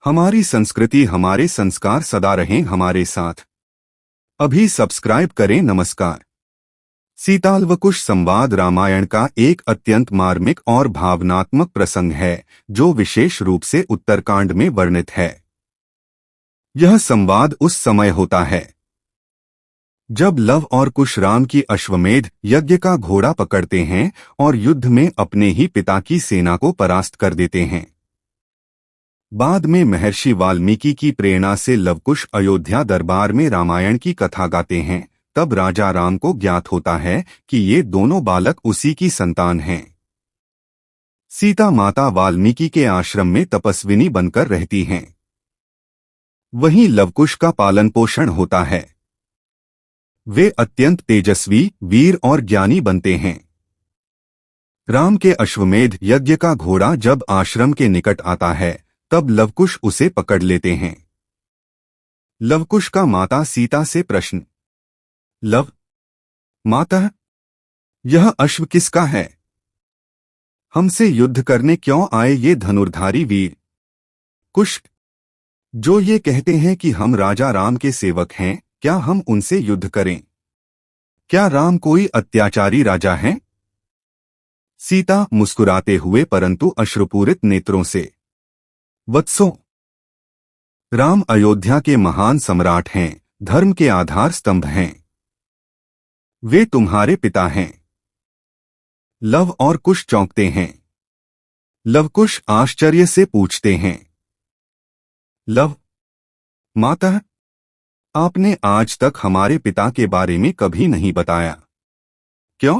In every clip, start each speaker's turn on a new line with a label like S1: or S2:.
S1: हमारी संस्कृति, हमारे संस्कार सदा रहें हमारे साथ। अभी सब्सक्राइब करें। नमस्कार। सीतालवकुश संवाद रामायण का एक अत्यंत मार्मिक और भावनात्मक प्रसंग है जो विशेष रूप से उत्तरकांड में वर्णित है। यह संवाद उस समय होता है जब लव और कुश राम की अश्वमेध यज्ञ का घोड़ा पकड़ते हैं और युद्ध में अपने ही पिता की सेना को परास्त कर देते हैं। बाद में महर्षि वाल्मीकि की प्रेरणा से लवकुश अयोध्या दरबार में रामायण की कथा गाते हैं। तब राजा राम को ज्ञात होता है कि ये दोनों बालक उसी की संतान हैं। सीता माता वाल्मीकि के आश्रम में तपस्विनी बनकर रहती हैं। वहीं लवकुश का पालन पोषण होता है। वे अत्यंत तेजस्वी, वीर और ज्ञानी बनते हैं। राम के अश्वमेध यज्ञ का घोड़ा जब आश्रम के निकट आता है तब लवकुश उसे पकड़ लेते हैं। लवकुश का माता सीता से प्रश्न। लव माता, यह अश्व किसका है? हमसे युद्ध करने क्यों आए ये धनुर्धारी वीर? कुश, जो ये कहते हैं कि हम राजा राम के सेवक हैं, क्या हम उनसे युद्ध करें? क्या राम कोई अत्याचारी राजा है? सीता मुस्कुराते हुए परंतु अश्रुपूरित नेत्रों से। वत्सों, राम अयोध्या के महान सम्राट हैं, धर्म के आधार स्तंभ हैं। वे तुम्हारे पिता हैं। लव और कुश चौंकते हैं। लवकुश आश्चर्य से पूछते हैं। लव माता, आपने आज तक हमारे पिता के बारे में कभी नहीं बताया। क्यों?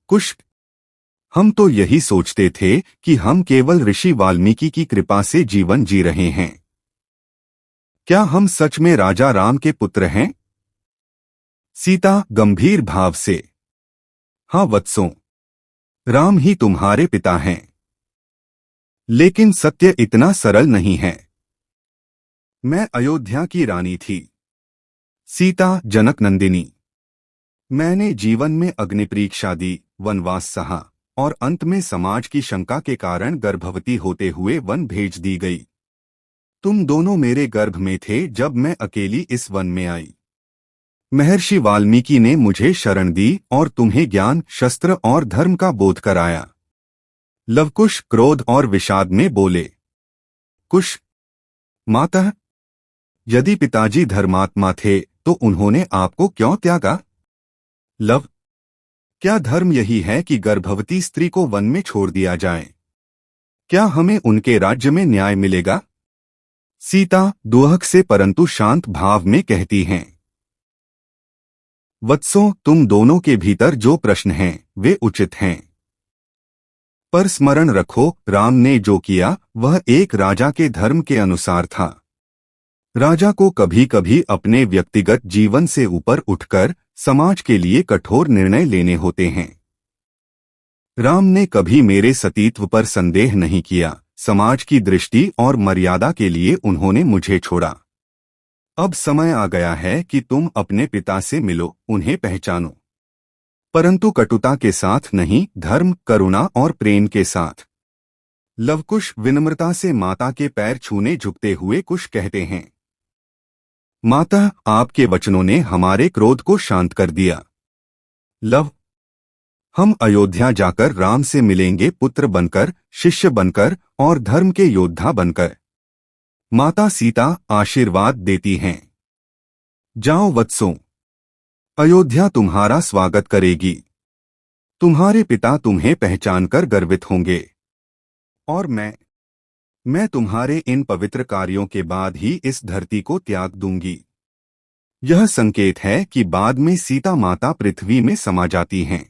S1: कुश, हम तो यही सोचते थे कि हम केवल ऋषि वाल्मीकि की कृपा से जीवन जी रहे हैं। क्या हम सच में राजा राम के पुत्र हैं? सीता गंभीर भाव से। हाँ वत्सों, राम ही तुम्हारे पिता हैं। लेकिन सत्य इतना सरल नहीं है। मैं अयोध्या की रानी थी, सीता जनक नंदिनी। मैंने जीवन में अग्निपरीक्षा दी, वनवास सहा और अंत में समाज की शंका के कारण गर्भवती होते हुए वन भेज दी गई। तुम दोनों मेरे गर्भ में थे जब मैं अकेली इस वन में आई। महर्षि वाल्मीकि ने मुझे शरण दी और तुम्हें ज्ञान, शस्त्र और धर्म का बोध कराया। लवकुश क्रोध और विषाद में बोले। कुश, माता, यदि पिताजी धर्मात्मा थे तो उन्होंने आपको क्यों त्यागा? लव, क्या धर्म यही है कि गर्भवती स्त्री को वन में छोड़ दिया जाए? क्या हमें उनके राज्य में न्याय मिलेगा? सीता दुहक से परंतु शांत भाव में कहती हैं। वत्सों, तुम दोनों के भीतर जो प्रश्न हैं वे उचित हैं, पर स्मरण रखो राम ने जो किया वह एक राजा के धर्म के अनुसार था। राजा को कभी कभी अपने व्यक्तिगत जीवन से ऊपर उठकर समाज के लिए कठोर निर्णय लेने होते हैं। राम ने कभी मेरे सतीत्व पर संदेह नहीं किया। समाज की दृष्टि और मर्यादा के लिए उन्होंने मुझे छोड़ा। अब समय आ गया है कि तुम अपने पिता से मिलो, उन्हें पहचानो, परंतु कटुता के साथ नहीं, धर्म, करुणा और प्रेम के साथ। लवकुश विनम्रता से माता के पैर छूने झुकते हुए कुश कहते हैं। माता, आपके वचनों ने हमारे क्रोध को शांत कर दिया। लव, हम अयोध्या जाकर राम से मिलेंगे, पुत्र बनकर, शिष्य बनकर और धर्म के योद्धा बनकर। माता सीता आशीर्वाद देती हैं। जाओ वत्सों, अयोध्या तुम्हारा स्वागत करेगी। तुम्हारे पिता तुम्हें पहचानकर गर्वित होंगे और मैं तुम्हारे इन पवित्र कार्यों के बाद ही इस धरती को त्याग दूंगी। यह संकेत है कि बाद में सीता माता पृथ्वी में समा जाती हैं।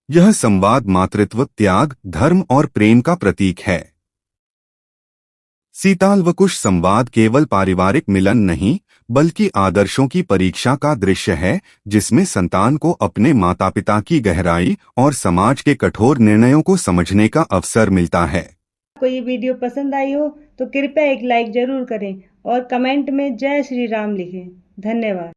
S1: यह संवाद मातृत्व, त्याग, धर्म और प्रेम का प्रतीक है। सीतालवकुश संवाद केवल पारिवारिक मिलन नहीं बल्कि आदर्शों की परीक्षा का दृश्य है, जिसमें संतान को अपने माता पिता की गहराई और समाज के कठोर निर्णयों को समझने का अवसर मिलता है।
S2: आपको ये वीडियो पसंद आई हो तो कृपया एक लाइक जरूर करें और कमेंट में जय श्री राम लिखें। धन्यवाद।